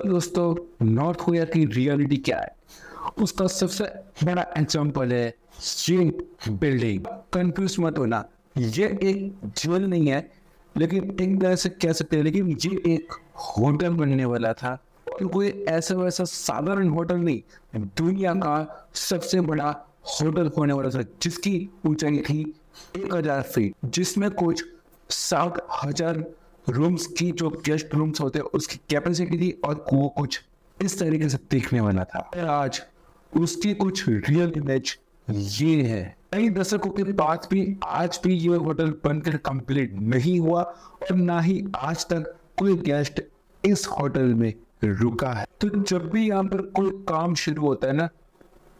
दोस्तों, north Korea की reality क्या है उसका सबसे बड़ा एग्जांपल है ये बिल्डिंग। कंफ्यूज मत होना, ये एक जेल नहीं है, लेकिन एक तरह से कह सकते हैं, लेकिन ये एक होटल बनने वाला था। और कोई ऐसा वैसा साधारण होटल नहीं, दुनिया का सबसे बड़ा होटल होने वाला था, जिसकी ऊंचाई थी 1000 फीट, जिसमें कुछ 60,000 रूम्स की जो गेस्ट रूम्स होते हैं उसकी कैपेसिटी थी, और वो कुछ इस तरीके से दिखने वाला था। आज उसकी कुछ रियल इमेज ये है। कई दशकों के बाद भी आज भी ये होटल बनकर कंप्लीट नहीं हुआ, और ना ही आज तक कोई गेस्ट इस होटल में रुका है। तो जब भी यहाँ पर कोई काम शुरू होता है ना,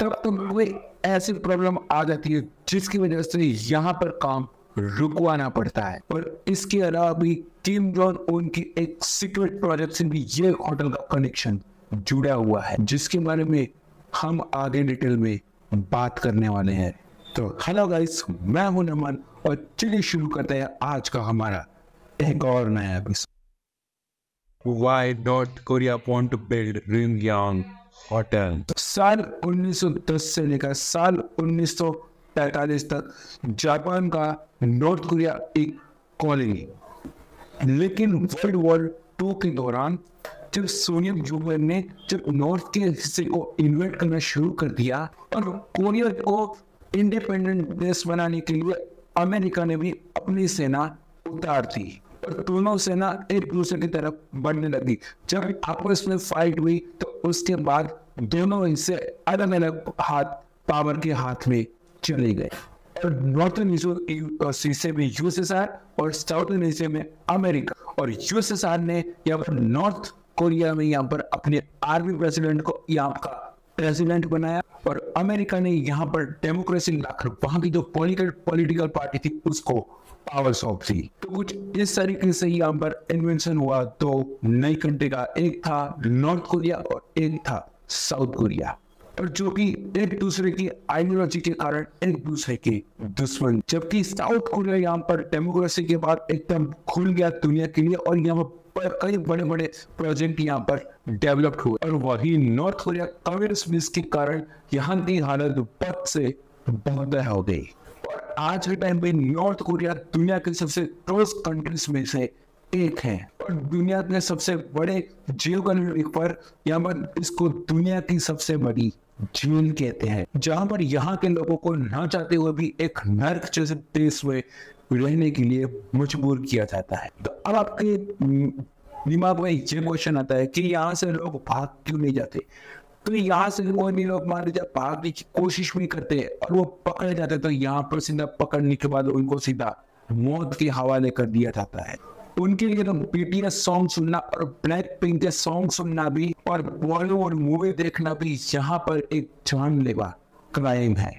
तब तो कोई ऐसी प्रॉब्लम आ जाती है जिसकी वजह से यहाँ पर काम रुकवाना पड़ता है। और इसके अलावा भी किम जोंग उन की एक सीक्रेट प्रोजेक्ट से भी ये होटल का कनेक्शन जुड़ा हुआ है, जिसके बारे में हम आगे डिटेल में बात करने वाले हैं। तो हेलो गाइस, मैं हूं नमन, और चलिए शुरू करते हैं आज का हमारा एक और नया episode. Why North Korea want to build Ryungyang Hotel? साल 1910 से लेकर साल 1945 तक जापान का नॉर्थ कोरिया एक कॉलोनी, लेकिन वर्ल्ड वॉर 2 के दौरान जब सोवियत यूनियन ने जब नॉर्थ के हिस्से को इन्वेट करना शुरू कर दिया और कोरिया को इंडिपेंडेंट देश बनाने के लिए अमेरिका ने भी अपनी सेना उतार दी, और दोनों सेना एक दूसरे की तरफ बढ़ने लगी। जब आपस में फाइट हुई तो उसके बाद दोनों हिस्से अलग अलग पावर के हाथ में चले गए, और नॉर्थर्न हिस्से में यूएसएसआर और साउथर्न हिस्से में अमेरिका। और यूएसएसआर ने यहाँ पर नॉर्थ कोरिया में यहाँ पर अपने आर्मी प्रेसिडेंट को यहाँ का प्रेसिडेंट बनाया, और अमेरिका ने यहाँ पर डेमोक्रेसी लाकर वहां की जो पॉलिटिकल पार्टी थी उसको पावर सौंप दी। तो कुछ इस तरीके से यहाँ पर इन्वेंशन हुआ। तो नई कंट्री का एक था नॉर्थ कोरिया और एक था साउथ कोरिया, और जो कि एक दूसरे की आइडियोलॉजी के कारण एक दूसरे के दुश्मन। जबकि साउथ कोरिया यहाँ पर डेमोक्रेसी के बाद एकदम खुल गया दुनिया के लिए, और यहाँ पर कई बड़े बड़े प्रोजेक्ट यहाँ पर डेवलप हुए। और वही नॉर्थ कोरिया कम्युनिस्ट के कारण यहाँ की हालत बद से बदतर हो गई। और आज के टाइम पे नॉर्थ कोरिया दुनिया के सबसे क्लोज कंट्रीज में से एक है, और दुनिया के सबसे बड़े जियोग्राफिक पर यहाँ पर इसको दुनिया की सबसे बड़ी जेल कहते हैं, जहां पर यहाँ के लोगों को ना चाहते हुए भी एक नर्क जैसे देश में रहने के लिए मजबूर किया जाता है। तो अब आपके दिमाग में ये क्वेश्चन आता है कि यहाँ से लोग भाग क्यों नहीं जाते? तो यहाँ से कोई भी लोग मान लीजिए भागने की कोशिश भी करते हैं और वो पकड़े जाते, तो यहाँ पर सीधा पकड़ने के बाद उनको सीधा मौत के हवाले कर दिया जाता है। उनके लिए तो बीटीएस सॉन्ग सुनना और ब्लैक पिंक के सॉन्ग सुनना भी और बॉलीवुड मूवी देखना भी यहाँ पर एक जानलेवा क्राइम है।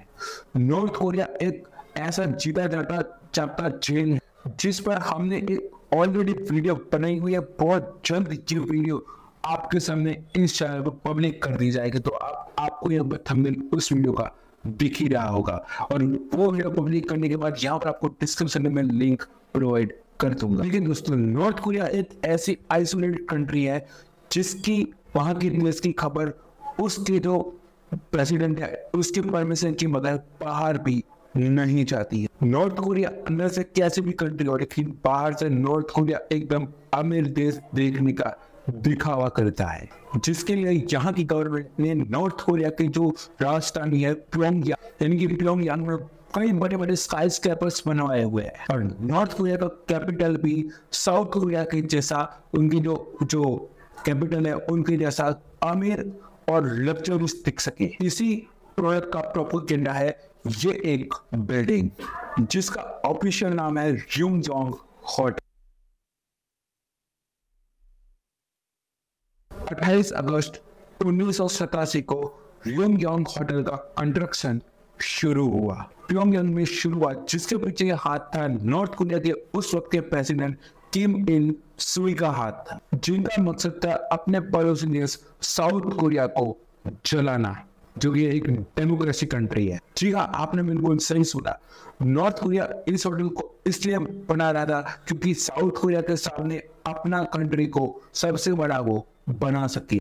नॉर्थ कोरिया एक ऐसा जीता जाता जेल है जिस पर हमने एक ऑलरेडी वीडियो बनाई हुई है। बहुत जल्द ये वीडियो आपके सामने इस चैनल पर पब्लिक कर दी जाएगी, तो आपको यह थंबनेल उस वीडियो का दिख ही रहा होगा। और वो वीडियो पब्लिक करने के बाद यहाँ पर आपको डिस्क्रिप्शन में लिंक प्रोवाइड कर दूंगा। लेकिन दोस्तों, नॉर्थ कोरिया एक ऐसी आइसोलेटेड कंट्री है जिसकी वहां की देश की खबर उसके जो प्रेसिडेंट है उसके परमिशन के बगैर बाहर भी नहीं चाहती है। नॉर्थ कोरिया अंदर से कैसे भी कंट्री हो, लेकिन बाहर से नॉर्थ कोरिया एकदम अमीर देश देखने का दिखावा करता है, जिसके लिए यहाँ की गवर्नमेंट ने नॉर्थ कोरिया की जो राजधानी है प्योंगयांग, यानी कि प्योंगयांग में कई बड़े बड़े स्काई स्क्रैपर्स बनवाए हुए हैं। और नॉर्थ कोरिया का कैपिटल भी साउथ कोरिया के जैसा, उनकी जो कैपिटल है उनके जैसा अमीर और लग्जरियस दिख सके। इसी प्रोजेक्ट का प्रोपेगेंडा है ये एक बिल्डिंग जिसका ऑफिशियल नाम है र्यूमजोंग होटल। 28 अगस्त 1987 को र्यूमजोंग होटल का कंस्ट्रक्शन शुरू हुआ, प्योंगयांग में शुरू हुआ, जिसके पीछे हाथ था नॉर्थ कोरिया के उस वक्त के प्रेसिडेंट किम इल सुई का हाथ था, जिनका मकसद था अपने पड़ोसी देश साउथ कोरिया को जलाना। जो कि एक डेमोक्रेसी कंट्री है। जी हाँ, आपने बिल्कुल सही सुना। नॉर्थ कोरिया इस होटल को इसलिए बना रहा था क्योंकि साउथ कोरिया के सामने अपना कंट्री को सबसे बड़ा वो बना सके,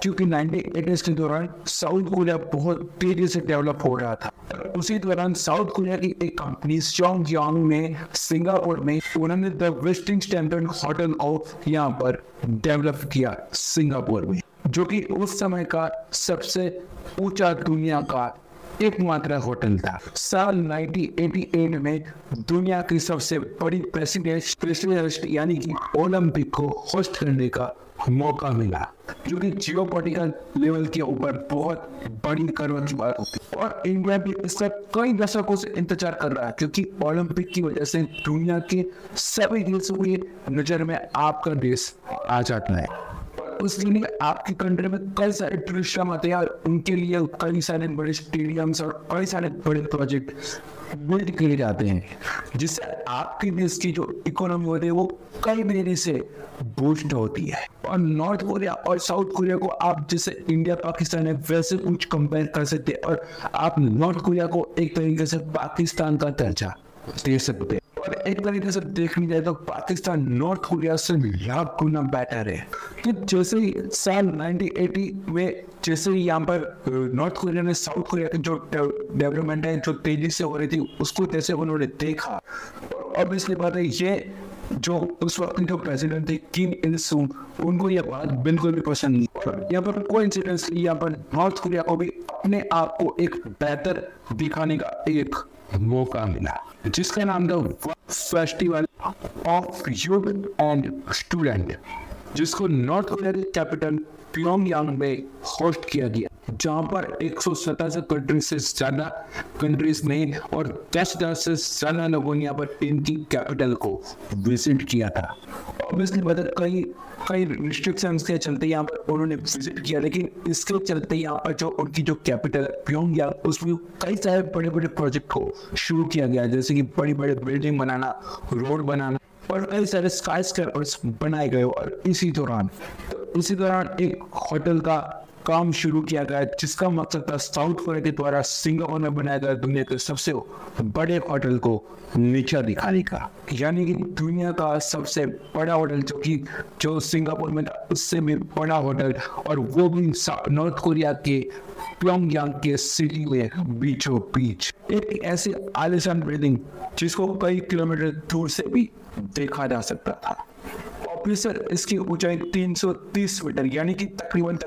क्योंकि 1980s के दौरान साउथ कोरिया बहुत तेजी से डेवलप हो रहा था। उसी दौरान साउथ कोरिया की एक कंपनी चोंगयांग में सिंगापुर में उन्होंने द वेस्टिंग स्टैंडर्ड होटल को यहाँ पर डेवलप किया सिंगापुर में, जो कि उस समय का सबसे ऊंचा दुनिया का एकमात्र होटल था। साल 1988 में दुनिया की सबसे बड़ी प्रेसिडेंट यानी कि ओलंपिक को होस्ट करने का मौका मिला, जो कि जियोपॉलिटिकल लेवल के ऊपर बहुत बड़ी करवट की बात होती है। और इंडिया भी इसका कई दशकों से इंतजार कर रहा है, क्योंकि ओलंपिक की वजह से दुनिया के सभी देशों की नजर में आपका देश आ जाता है। उसके लिए आपकी कंट्री में कई सारे टूरिस्ट आते हैं और उनके लिए कई सारे बड़े स्टेडियम्स और कई सारे बड़े प्रोजेक्ट बिल्ड किए जाते हैं, जिससे आपके देश की जो इकोनॉमी होती है वो कई महीने से बूस्ट होती है। और नॉर्थ कोरिया और साउथ कोरिया को आप जैसे इंडिया पाकिस्तान है वैसे कुछ कंपेयर कर सकते हैं, और आप नॉर्थ कोरिया को एक तरीके से पाकिस्तान का दर्जा दे सकते हैं। और एक तरीके से देखने जाए तो पाकिस्तान नॉर्थ कोरिया से लाख गुना बेटर है। कि जैसे ही साल 1980 में जैसे ही यहाँ पर नॉर्थ कोरिया ने साउथ कोरिया की जो डेवलपमेंट है जो तेजी से हो रही थी उसको जैसे उन्होंने देखा, और इसलिए बात है ये जो उस वक्त जो प्रेसिडेंट थे किम इल सुंग, उनको यह बात बिल्कुल भी पसंद नहीं। यहाँ पर कोइंसिडेंटली यहाँ पर नॉर्थ कोरिया को भी अपने आप को एक बेहतर दिखाने का एक मौका मिला, जिसका नाम था festival of youth and student, जिसको नॉर्थ कोरिया के कैपिटल प्योंगयांग में होस्ट किया गया, जहां पर 177 कंट्री से ज्यादा कंट्रीज ने और 10,000 से ज्यादा लोगों ने यहाँ पर इनकी कैपिटल को विजिट किया था। ऑब्वियसली मतलब कई रिस्ट्रिक्शंस के चलते यहाँ पर उन्होंने विजिट किया, लेकिन इसके चलते यहाँ पर जो उनकी जो कैपिटल प्योंगयांग उसमें कई सारे बड़े बड़े प्रोजेक्ट को शुरू किया गया, जैसे कि बड़ी बड़ी बिल्डिंग बनाना, रोड बनाना और कई सारे स्काईस्क्रैपर्स बनाए गए। और इसी दौरान एक होटल का काम शुरू किया गया, जिसका मकसद था साउथ कोरिया के द्वारा सिंगापुर में बनाया गया दुनिया के सबसे बड़े होटल को नीचा दिखाने का, यानी कि दुनिया का सबसे बड़ा होटल जो सिंगापुर में था उससे भी बड़ा होटल, और वो भी नॉर्थ कोरिया के प्योंगयांग के सिटी में बीचों बीच। एक ऐसी आलीशान बिल्डिंग जिसको कई किलोमीटर दूर से भी देखा जा सकता था। ऑफिसर इसकी ऊंचाई 330 मीटर यानी कि तकरीबन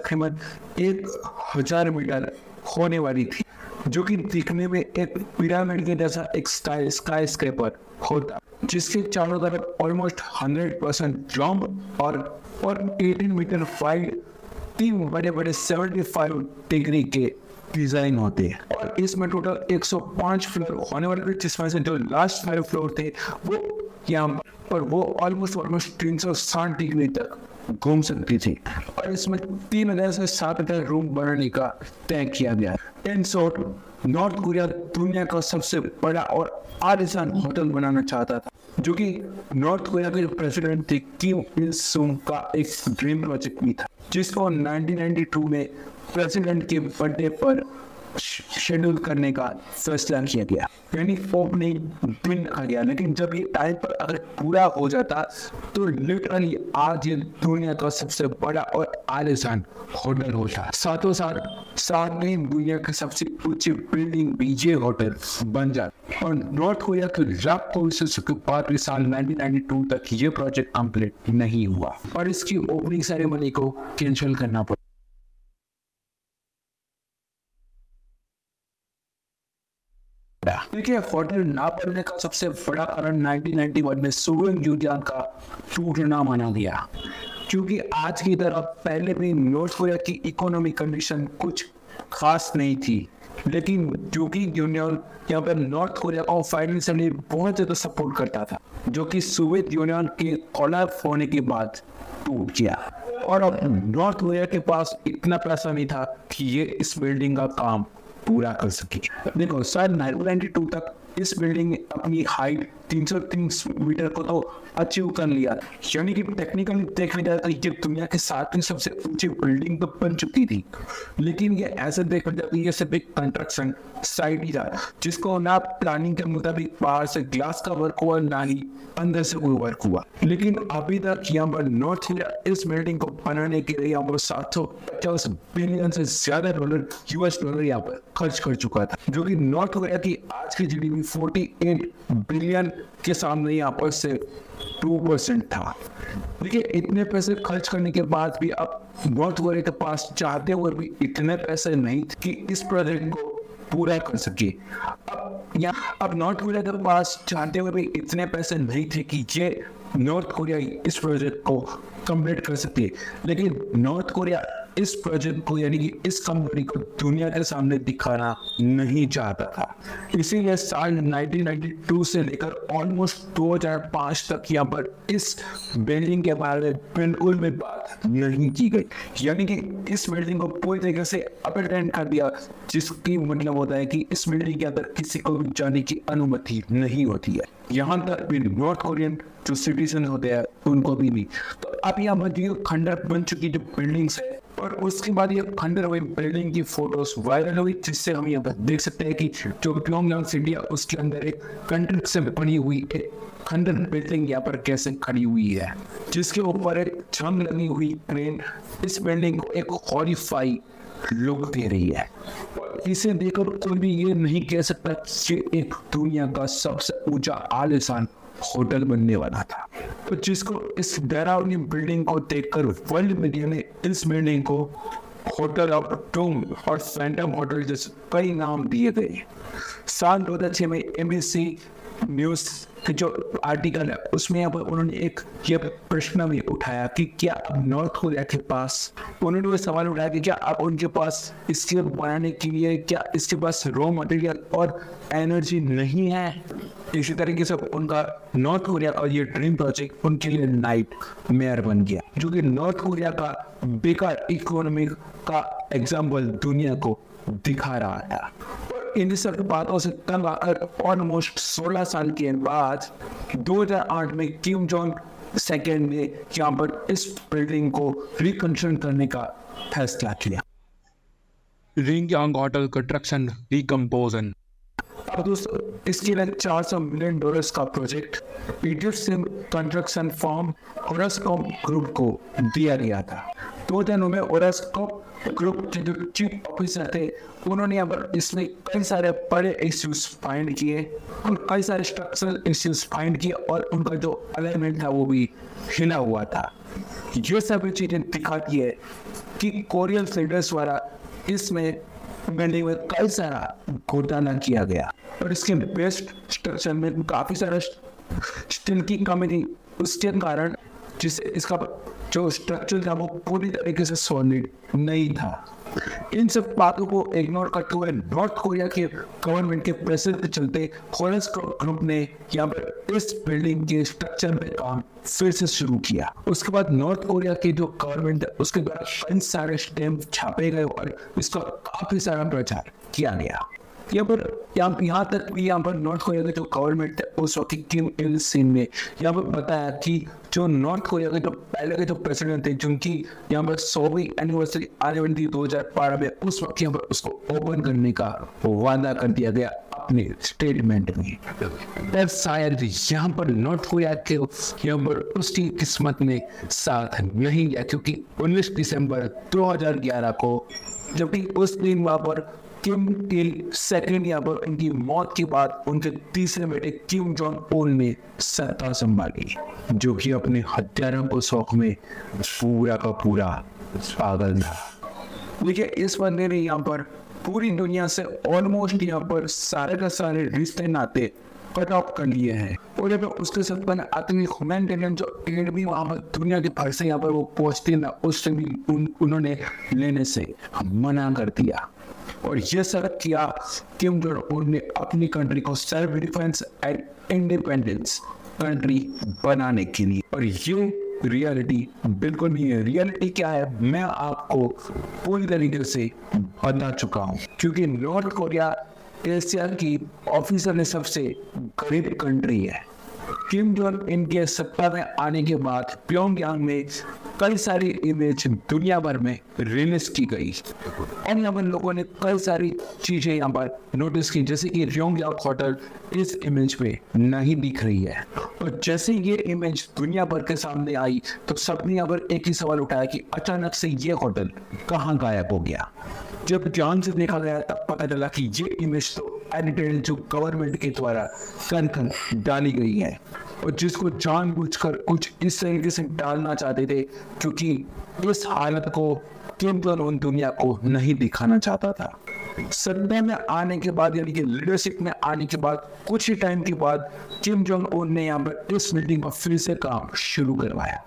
1000 मीटर होने वाली थी, जो कि दिखने में एक पिरामिड के जैसा एक स्काई स्क्रैपर होता, जिसके चारों तरफ ऑलमोस्ट 100% लॉन्ग और 18 मीटर वाइड 3 बड़े बड़े 75 डिग्री के डिजाइन होते हैं। और इसमें टोटल 105 फ्लोर होने वाले थे, जिसमें से जो लास्ट 5 फ्लोर थे वो यहाँ पर वो ऑलमोस्ट 360 डिग्री तक घूम सकती थी। और इसमें 3000 से 7000 रूम बनाने का तय किया गया। इन शॉर्ट, नॉर्थ कोरिया दुनिया का सबसे बड़ा और आलीशान होटल बनाना चाहता था, जो कि नॉर्थ कोरिया के प्रेसिडेंट थे किम इल सुंग का एक ड्रीम प्रोजेक्ट भी था, जिसको 1992 में प्रेसिडेंट के बर्थडे पर शेड्यूल करने का फैसला किया गया, यानी ओपनिंग दिन रखा गया। लेकिन जब ये टाइम पर अगर पूरा हो जाता तो लिटरली आज ये दुनिया का सबसे बड़ा और आलीशान होटल होता। साथों साथ में दुनिया की सबसे ऊंची बिल्डिंग भी ये होटल बन जाता। और नॉर्थ कोरिया के रैप कोशिश के बाद साल 1992 तक ये प्रोजेक्ट कंप्लीट नहीं हुआ और इसकी ओपनिंग सेरेमनी को कैंसिल करना पड़ा। देखिए, होटल ना बनने का सबसे बड़ा कारण 1991 में सोवियत यूनियन का टूटना माना गया, क्योंकि आज की तरह पहले भी नॉर्थ कोरिया की इकोनॉमिक कंडीशन कुछ खास नहीं थी, लेकिन क्योंकि यूनियन यहाँ पर नॉर्थ कोरिया को फाइनेंशियली बहुत ज़्यादा सपोर्ट करता था, जो कि सोवियत यूनियन के कोलैप्स होने के बाद टूट गया। और अब नॉर्थ कोरिया के पास इतना पैसा नहीं था कि ये इस बिल्डिंग का काम पूरा कर सके। देखो, साल 1992 तक इस बिल्डिंग ने अपनी हाइट 330 मीटर को तो अचीव कर लिया। यानी कि टेक्निकली देखा जाए तो ये दुनिया के 7वीं सबसे ऊंची बिल्डिंग तो बन चुकी थी, लेकिन ये ऐसे देखा जाए तो ये सिर्फ एक कंस्ट्रक्शन साइट ही था, जिसको ना प्लानिंग के मुताबिक बाहर से ग्लास का वर्क हुआ, ना ही अंदर से कोई वर्क हुआ। लेकिन अभी तक यहाँ पर नॉर्थ कोरिया इस बिल्डिंग को बनाने के लिए यहाँ पर 750 बिलियन से ज्यादा $US यहाँ पर खर्च कर चुका था, जो कि नॉर्थ कोरिया की आज की GDP 48 बिलियन के सामने यहाँ पर से 2% था। देखिए, इतने पैसे खर्च करने के बाद भी अब नॉर्थ कोरिया के पास चाहते हुए भी इतने पैसे नहीं थे कि इस प्रोजेक्ट को पूरा कर सके। अब नॉर्थ कोरिया के पास चाहते हुए भी इतने पैसे नहीं थे कि ये नॉर्थ कोरिया इस प्रोजेक्ट को कंप्लीट कर सके, लेकिन नॉर्थ कोरिया इस प्रोजेक्ट को यानी कि इस कंपनी को दुनिया के सामने दिखाना नहीं चाहता था। इसीलिए साल 1992 से लेकर ऑलमोस्ट 2005 तक यहाँ पर इस बिल्डिंग के बारे में बिल्कुल भी बात नहीं की गई, यानी कि इस बिल्डिंग को पूरी तरीके से अबैंडन कर दिया, जिसकी मतलब होता है कि इस बिल्डिंग के अंदर किसी को भी जाने की अनुमति नहीं होती है, यहाँ तक भी नॉर्थ कोरियन जो सिटीजन होते हैं उनको भी। तो अब यहाँ पर खंडर बन चुकी जो बिल्डिंग्स है, और उसके बाद ये खंडर हुई बिल्डिंग की फोटोज वायरल हुई, जिससे हम यहाँ पर देख सकते हैं कि जो प्योंगयांग सिटी है उसके अंदर एक कंस्ट्रक्शन से बनी हुई एक खंडर बिल्डिंग यहाँ पर कैसे खड़ी हुई है, जिसके ऊपर एक जंग लगी हुई क्रेन इस बिल्डिंग को एक हॉरिफाई लुक दे रही है। इसे देखकर कोई भी ये नहीं कह सकता कि ये एक दुनिया का सबसे ऊंचा आलीशान होटल बनने वाला था। तो जिसको इस डरावनी बिल्डिंग को देखकर वर्ल्ड मीडिया ने इस बिल्डिंग को होटल ऑफ डूम और फैंटम होटल जैसे कई नाम दिए गए। साल 2006 में एमबीसी न्यूज के जो आर्टिकल है उसमें यहाँ पर उन्होंने एक ये प्रश्न भी उठाया कि क्या अब नॉर्थ कोरिया के पास, उन्होंने वो सवाल उठाया कि क्या अब उनके पास इसके बनाने के लिए क्या इसके पास रॉ मटेरियल और एनर्जी नहीं है। इसी तरीके से उनका नॉर्थ कोरिया का ये ड्रीम प्रोजेक्ट उनके लिए नाइट मेयर बन गया, जो कि नॉर्थ कोरिया का बेकार इकोनॉमी का एग्जाम्पल दुनिया को दिखा रहा है। इन सब बातों से तंग आकर ऑलमोस्ट 16 साल के बाद 2008 में किम जोंग सेकेंड ने यहाँ पर इस बिल्डिंग को रिकंस्ट्रक्ट करने का फैसला किया। Ryugyong hotel construction decomposition. अब दोस्तों, इसके लिए $400 मिलियन का project Peterson construction firm Orascom group को दिया गया था। 2009 में ओरास्कॉप ग्रुप के जो चीफ ऑफिसर थे उन्होंने यहाँ पर इसमें कई सारे बड़े इश्यूज फाइंड किए और कई सारे स्ट्रक्चरल इश्यूज फाइंड किए, और उनका जो अलाइनमेंट था वो भी हिला हुआ था। ये सभी चीजें दिखाती है कि कोरियन लीडर्स द्वारा इसमें बिल्डिंग में कई सारा घोटाला किया गया, और इसके बेस्ट स्ट्रक्चर में काफी सारा स्टील की कमी थी, उसके कारण जिससे इसका जो स्ट्रक्चर था वो पूरी तरीके से सॉलिड नहीं था। इन सब बातों को इग्नोर करते हुए नॉर्थ कोरिया के गवर्नमेंट के प्रेशर के चलते ओरास्कॉप ग्रुप ने यहाँ पर इस बिल्डिंग के स्ट्रक्चर पे काम फिर से शुरू किया। उसके बाद नॉर्थ कोरिया की जो गवर्नमेंट है उसके द्वारा कई सारे स्टैम्प छापे गए और इसका काफी सारा प्रचार किया गया। यहाँ तक भी यहाँ पर नॉर्थ कोरिया के जो गवर्नमेंट थे उस वक्त किम इल सुंग ने यहाँ पर बताया कि जो नॉर्थ कोरिया के जो पहले के जो प्रेसिडेंट थे जिनकी यहाँ पर 100वीं एनिवर्सरी आने वाली थी 2012 में, उस वक्त यहाँ पर उसको ओपन करने का वादा कर दिया गया अपने स्टेटमेंट में। शायद यहाँ पर नॉर्थ कोरिया के यहाँ पर उसकी किस्मत ने साथ नहीं लिया, क्योंकि 19 दिसंबर 2011 को जबकि उस दिन वहाँ पर किम इल सेकेंड यहाँ पर उनकी मौत के बाद उनके तीसरे बेटे किम जोंग उन ने सत्ता संभाली, जो कि अपने हत्यारों को शौक में पूरा का पूरा पागल था। देखिए, इस बंदे ने यहाँ पर पूरी दुनिया से ऑलमोस्ट यहाँ पर सारे का सारे रिश्ते नाते कट ऑफ कर लिए हैं, और जब उसके साथ बना आतंकी ह्यूमैनिटेरियन जो एड भी वहाँ पर दुनिया के भर से यहाँ पर वो पहुँचती ना, उससे भी उन्होंने लेने से मना कर दिया। और ये सब किया किम जोंग उन ने अपनी कंट्री को self defence and independence country बनाने के लिए। और ये रियलिटी बिल्कुल नहीं है। रियलिटी क्या है मैं आपको पूरी तरीके से बता चुका हूँ, क्योंकि नॉर्थ कोरिया एशिया की ऑफिशियल सबसे गरीब कंट्री है। किम जोंग इनके सत्ता में आने के बाद प्योंगयांग में कई सारी इमेज दुनिया भर में रिलीज की गई और यहाँ पर लोगों ने कई सारी चीजें यहाँ पर नोटिस की, जैसे कि रियोंगयांग होटल इस इमेज में नहीं दिख रही है। और जैसे ये इमेज दुनिया भर के सामने आई तो सबने यहाँ पर एक ही सवाल उठाया कि अचानक से ये होटल कहाँ गायब हो गया। जब ध्यान से देखा गया तब पता चला कि ये इमेज तो एडिटेड जो गवर्नमेंट के द्वारा कर डाली गई है और जिसको जानबूझकर कुछ इस तरीके से डालना चाहते थे क्योंकि इस हालत को किम जोंग उन दुनिया को नहीं दिखाना चाहता था। सत्ता में आने के बाद यानी कि लीडरशिप में आने के बाद कुछ ही टाइम के बाद किम जोंग उन ने यहाँ पर इस मीटिंग पर फिर से काम शुरू करवाया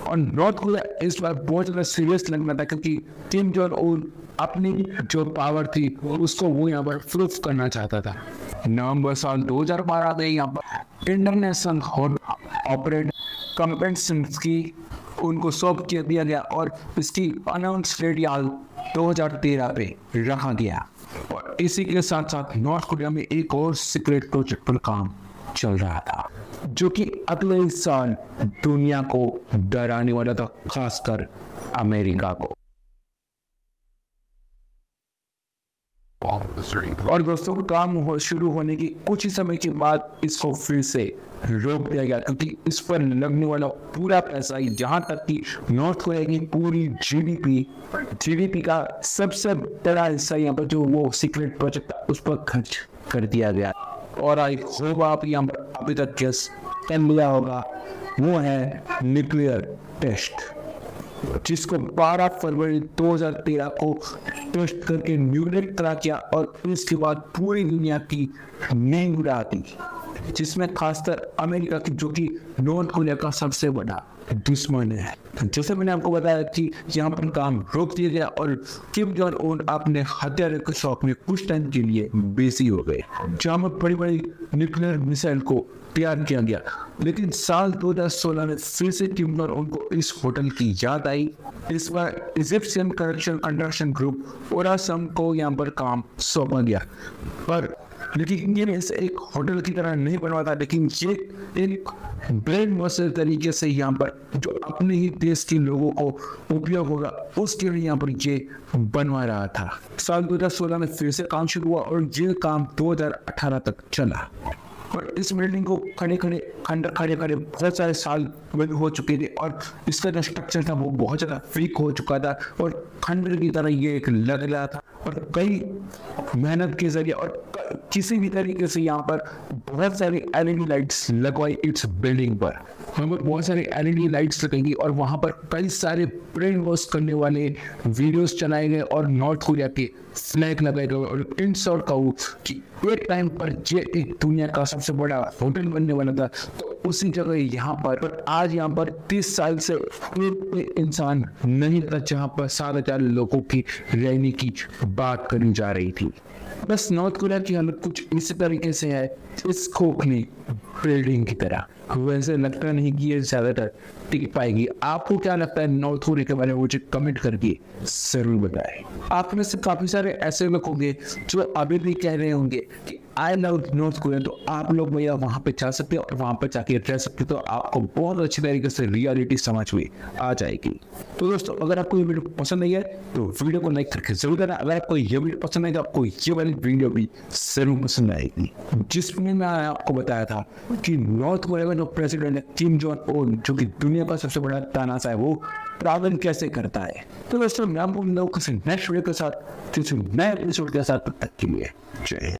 और नॉर्थ कोरिया इस बार बहुत ज़्यादा सीरियस लगना था क्योंकि किम जोंग उन अपनी जो पावर थी उसको वो यहाँ पर प्रूफ करना चाहता था। नवंबर साल 2012 में यहाँ पर इंटरनेशनल ऑपरेट कंपेंसेशन की उनको सौंप दिया गया और इसकी अनाउंस डेट 2013 पे रखा गया और इसी के साथ साथ नॉर्थ कोरिया में एक और सीक्रेट प्रोजेक्ट पर काम चल रहा था जो कि अगले साल दुनिया को डराने वाला था, खासकर अमेरिका को। और दोस्तों काम शुरू होने की कुछ ही समय के बाद इसको फिर से रोक दिया गया क्योंकि इस पर लगने वाला पूरा पैसा जहां तक कि नॉर्थ कोरिया की पूरी जीडीपी का सबसे बड़ा हिस्सा यहाँ पर जो वो सीक्रेट प्रोजेक्ट था उस पर खर्च कर दिया गया। और आई होप आप यहाँ पर अभी तक गेस कर लिया होगा, वो है न्यूक्लियर टेस्ट, जिसको 12 फरवरी 2013 को टेस्ट करके न्यूक्लियर करा किया और इसके बाद पूरी दुनिया की नींद उड़ा दी, जिसमें खासकर अमेरिका की जो कि नॉर्थ कोरिया का सबसे बड़ा दुश्मन है। जैसे मैंने आपको बताया कि यहाँ पर काम रोक दिया गया और किम जोंग उन अपने हथियारों के शौक में कुछ टाइम के लिए बिजी हो गए, जहाँ पर बड़ी बड़ी न्यूक्लियर मिसाइल को तैयार किया गया। लेकिन साल 2016 में फिर से किम जोंग उनको इस होटल की याद आई। इस बार इजिप्शियन कंस्ट्रक्शन ग्रुप ओरासम को यहाँ पर काम सौंपा गया, पर लेकिन ये एक होटल की तरह नहीं बनवा था, लेकिन ये एक ब्रेन वॉशर तरीके से यहाँ पर जो अपने ही देश के लोगों को उपयोग होगा उसके लिए यहाँ पर ये बनवा रहा था। साल 2016 में फिर से काम शुरू हुआ और ये काम 2018 तक चला और इस बिल्डिंग को खड़े खड़े बहुत सारे साल बंद हो चुके थे और इसका जो स्ट्रक्चर था वो बहुत ज़्यादा वीक हो चुका था और खंडर की तरह ये एक लग रहा था और कई मेहनत के जरिए और किसी भी तरीके से यहाँ पर बहुत सारी एलईडी लाइट्स लगवाई इस बिल्डिंग पर। वहाँ पर बहुत सारे एलईडी लाइट्स लगेंगी और वहाँ पर कई सारे ब्रेन वॉश करने वाले वीडियोस चलाए गए और नॉर्थ कोरिया के फ्लैग लगाए गए और इन शॉर्ट कहूँ कि एक टाइम पर ये एक दुनिया का सबसे बड़ा होटल बनने वाला था। तो उसी जगह यहाँ पर आज यहाँ पर 30 साल से एक इंसान नहीं रहता जहाँ पर 7,000 लोगों की रहने की बात करी जा रही थी। बस नॉर्थ कोरिया की हालत कुछ इसी तरीके से है, इस खोखली बिल्डिंग की तरह। वैसे लगता नहीं कि ये ज़्यादातर टिक पाएगी। आपको क्या लगता है नॉर्थ कोरिया के बारे में मुझे कमेंट करके जरूर बताएं। आप में से काफ़ी सारे ऐसे लोग होंगे जो अभी भी कह रहे होंगे कि आई लव नॉर्थ कोरिया, तो आप लोग भैया वहाँ पे जा सकते हो और वहाँ पर जाके रह सकते हो, तो आपको बहुत अच्छी तरीके से रियलिटी समझ में आ जाएगी। तो दोस्तों अगर आपको ये वीडियो पसंद आई है तो वीडियो को लाइक करके जरूर देना। अगर आपको ये वीडियो पसंद आई तो आपको ये वाली वीडियो भी जरूर पसंद आएगी, जिसमें मैं आपको बताया था कि नॉर्थ कोरिया का जो प्रेसिडेंट है किम जोंग उन, जो कि दुनिया का सबसे बड़ा तानाशाह है, वो ट्रैवल कैसे करता है। तो दोस्तों मैं आपको नेक्स्ट वीडियो के साथ नए एपिसोड के साथ तब तक के लिए जय हिंद।